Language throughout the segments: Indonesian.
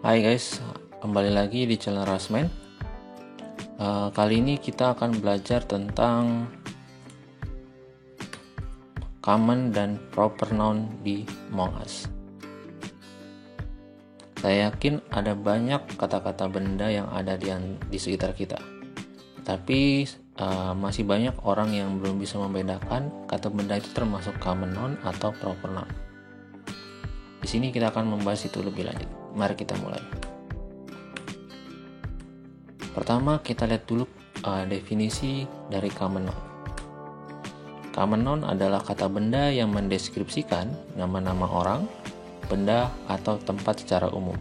Hai guys, kembali lagi di channel Rasman. Kali ini kita akan belajar tentang common dan proper noun di Among Us. Saya yakin ada banyak kata-kata benda yang ada di sekitar kita. Tapi masih banyak orang yang belum bisa membedakan kata benda itu termasuk common noun atau proper noun. Di sini kita akan membahas itu lebih lanjut. Mari kita mulai. Pertama, kita lihat dulu definisi dari common noun. Common noun adalah kata benda yang mendeskripsikan nama-nama orang, benda, atau tempat secara umum.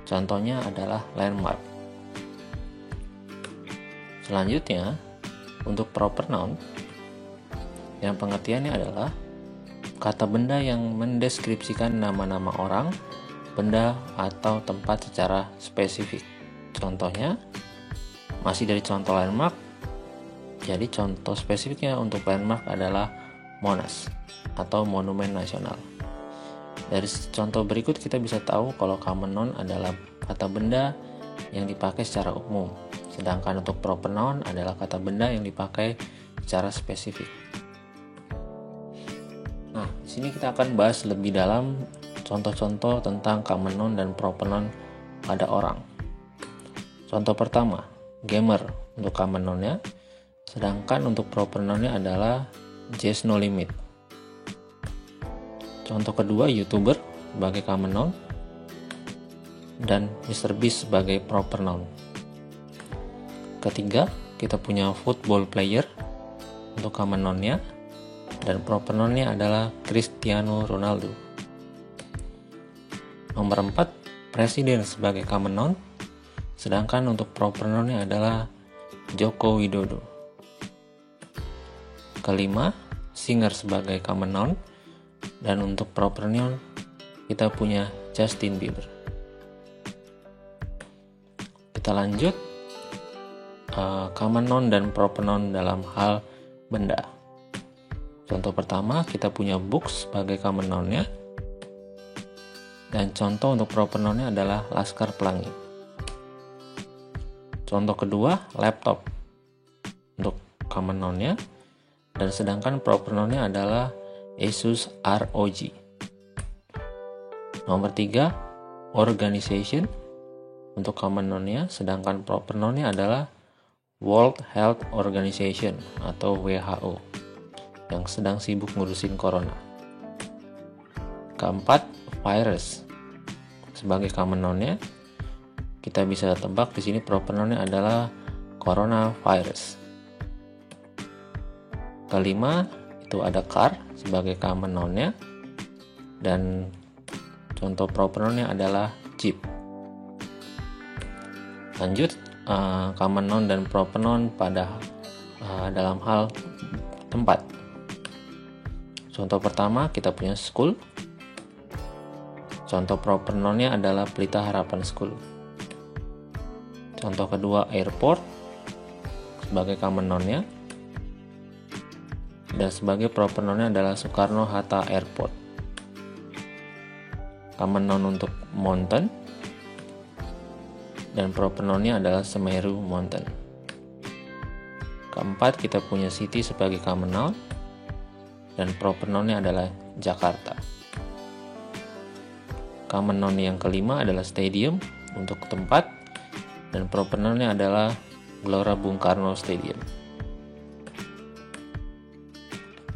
Contohnya adalah landmark. Selanjutnya, untuk proper noun, yang pengertiannya adalah kata benda yang mendeskripsikan nama-nama orang, benda, atau tempat secara spesifik. Contohnya, masih dari contoh landmark, jadi contoh spesifiknya untuk landmark adalah Monas atau Monumen Nasional. Dari contoh berikut kita bisa tahu kalau common noun adalah kata benda yang dipakai secara umum, sedangkan untuk proper noun adalah kata benda yang dipakai secara spesifik. Nah, di sini kita akan bahas lebih dalam contoh-contoh tentang common noun dan proper noun pada orang. Contoh pertama, gamer untuk common noun-nya, sedangkan untuk proper noun-nya adalah Just No Limit. Contoh kedua, YouTuber sebagai common noun dan Mr. Beast sebagai proper noun. Ketiga, kita punya football player untuk common noun-nya dan proper noun-nya adalah Cristiano Ronaldo. Nomor 4, presiden sebagai common noun, sedangkan untuk proper noun-nya adalah Joko Widodo. Kelima, singer sebagai common noun, dan untuk proper noun kita punya Justin Bieber. Kita lanjut common noun dan proper noun dalam hal benda. Contoh pertama, kita punya books sebagai common noun-nya, dan contoh untuk proper noun-nya adalah Laskar Pelangi. Contoh kedua, laptop untuk common noun-nya, dan sedangkan proper noun-nya adalah Asus ROG. Nomor 3, organization untuk common noun-nya, sedangkan proper noun-nya adalah World Health Organization atau WHO yang sedang sibuk ngurusin corona. Keempat, virus sebagai common noun-nya, kita bisa tebak di sini proper noun-nya adalah coronavirus. Kelima, itu ada car sebagai common noun-nya, dan contoh proper noun-nya adalah jeep. Lanjut, common noun dan proper noun pada dalam hal tempat. Contoh pertama, kita punya school. Contoh proper noun-nya adalah Pelita Harapan School. Contoh kedua, airport sebagai common noun-nya, dan sebagai proper noun-nya adalah Soekarno-Hatta Airport. Common noun untuk mountain, dan proper noun-nya adalah Semeru Mountain. Keempat, kita punya city sebagai common noun, dan proper noun-nya adalah Jakarta. Common noun yang kelima adalah stadium untuk tempat, dan proper noun-nya adalah Gelora Bung Karno Stadium.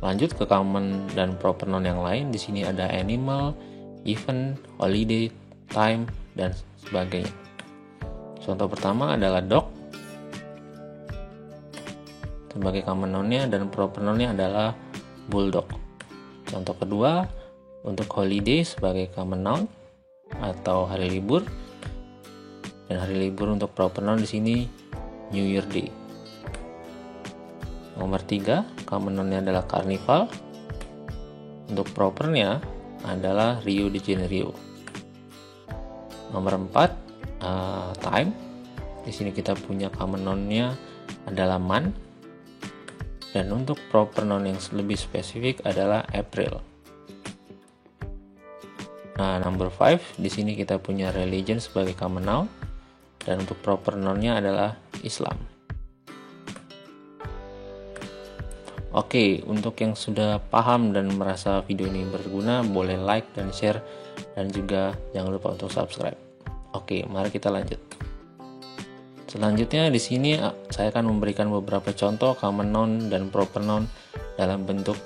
Lanjut ke common dan proper noun yang lain. Di sini ada animal, event, holiday, time, dan sebagainya. Contoh pertama adalah dog sebagai common noun-nya, dan proper noun-nya adalah bulldog. Contoh kedua, untuk holiday sebagai common noun atau hari libur, dan hari libur untuk proper noun di sini New Year Day. Nomor 3, common noun-nya adalah carnival. Untuk propernya adalah Rio de Janeiro. Nomor 4, time. Di sini kita punya common noun-nya adalah month. Dan untuk proper noun yang lebih spesifik adalah April. Nah, number 5, di sini kita punya religion sebagai common noun, dan untuk proper noun-nya adalah Islam. Oke, untuk yang sudah paham dan merasa video ini berguna, boleh like dan share, dan juga jangan lupa untuk subscribe. Oke, mari kita lanjut. Selanjutnya di sini saya akan memberikan beberapa contoh common noun dan proper noun dalam bentuk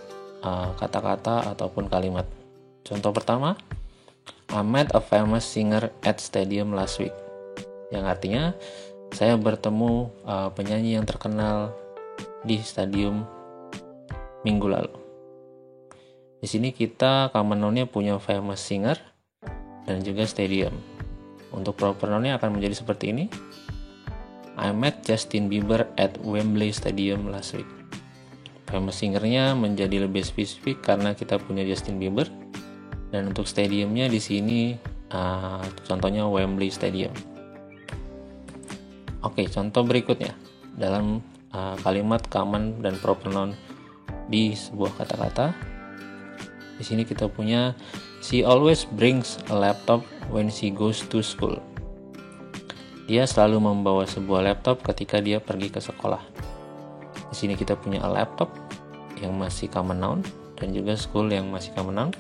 kata-kata ataupun kalimat. Contoh pertama, I met a famous singer at stadium last week. Yang artinya, saya bertemu penyanyi yang terkenal di stadium minggu lalu. Di sini kita common noun-nya punya famous singer dan juga stadium. Untuk proper noun-nya akan menjadi seperti ini. I met Justin Bieber at Wembley Stadium last week. Famous singer-nya menjadi lebih spesifik karena kita punya Justin Bieber. Dan untuk stadiumnya di sini contohnya Wembley Stadium. Oke, contoh berikutnya dalam kalimat common dan proper noun di sebuah kata-kata. Di sini kita punya she always brings a laptop when she goes to school. Dia selalu membawa sebuah laptop ketika dia pergi ke sekolah. Di sini kita punya a laptop yang masih common noun dan juga school yang masih common noun.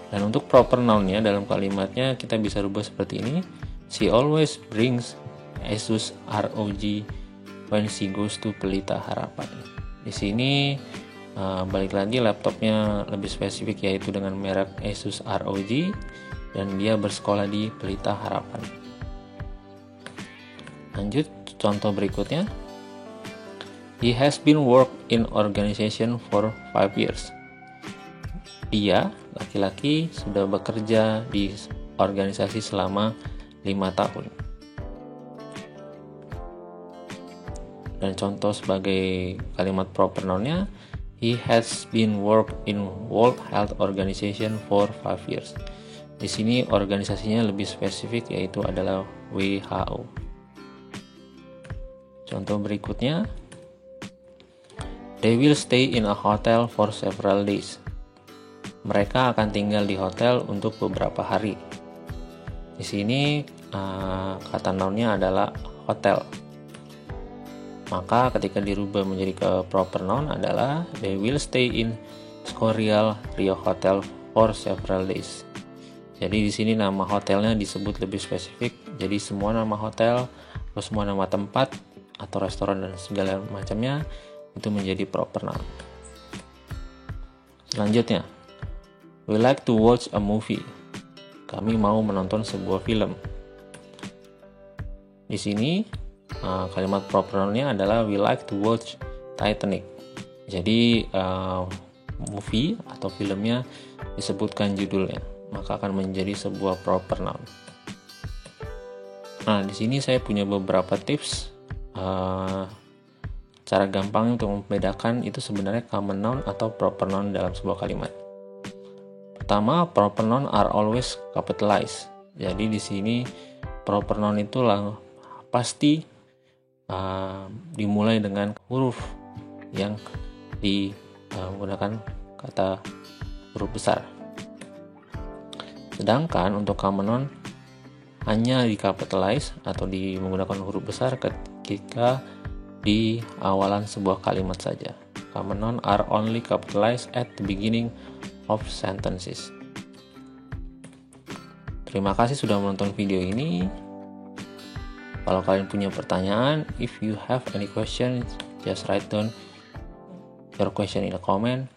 Dan untuk proper noun-nya dalam kalimatnya kita bisa rubah seperti ini. She always brings Asus ROG when she goes to Pelita Harapan. Di sini balik lagi laptopnya lebih spesifik yaitu dengan merek Asus ROG dan dia bersekolah di Pelita Harapan. Lanjut contoh berikutnya. He has been work in organization for 5 years. Dia, laki-laki, sudah bekerja di organisasi selama 5 tahun. Dan contoh sebagai kalimat proper noun-nya, he has been work in World Health Organization for 5 years. Di sini organisasinya lebih spesifik yaitu adalah WHO. Contoh berikutnya, they will stay in a hotel for several days. Mereka akan tinggal di hotel untuk beberapa hari. Di sini kata noun-nya adalah hotel. Maka ketika dirubah menjadi ke proper noun adalah they will stay in Scorreal Rio Hotel for several days. Jadi di sini nama hotelnya disebut lebih spesifik. Jadi semua nama hotel atau semua nama tempat atau restoran dan segala macamnya itu menjadi proper noun. Selanjutnya, we like to watch a movie. Kami mau menonton sebuah film. Di sini kalimat proper noun-nya adalah we like to watch Titanic. Jadi movie atau filmnya disebutkan judulnya, maka akan menjadi sebuah proper noun. Nah, di sini saya punya beberapa tips cara gampang untuk membedakan itu sebenarnya common noun atau proper noun dalam sebuah kalimat. Pertama, proper noun are always capitalized. Jadi di sini proper noun itu pasti dimulai dengan huruf yang menggunakan kata huruf besar. Sedangkan untuk common noun hanya di-capitalize atau menggunakan huruf besar ketika di awalan sebuah kalimat saja. Common noun are only capitalized at the beginning of sentences. Terima kasih sudah menonton video ini. Kalau kalian punya pertanyaan, if you have any question, just write down your question in the comment.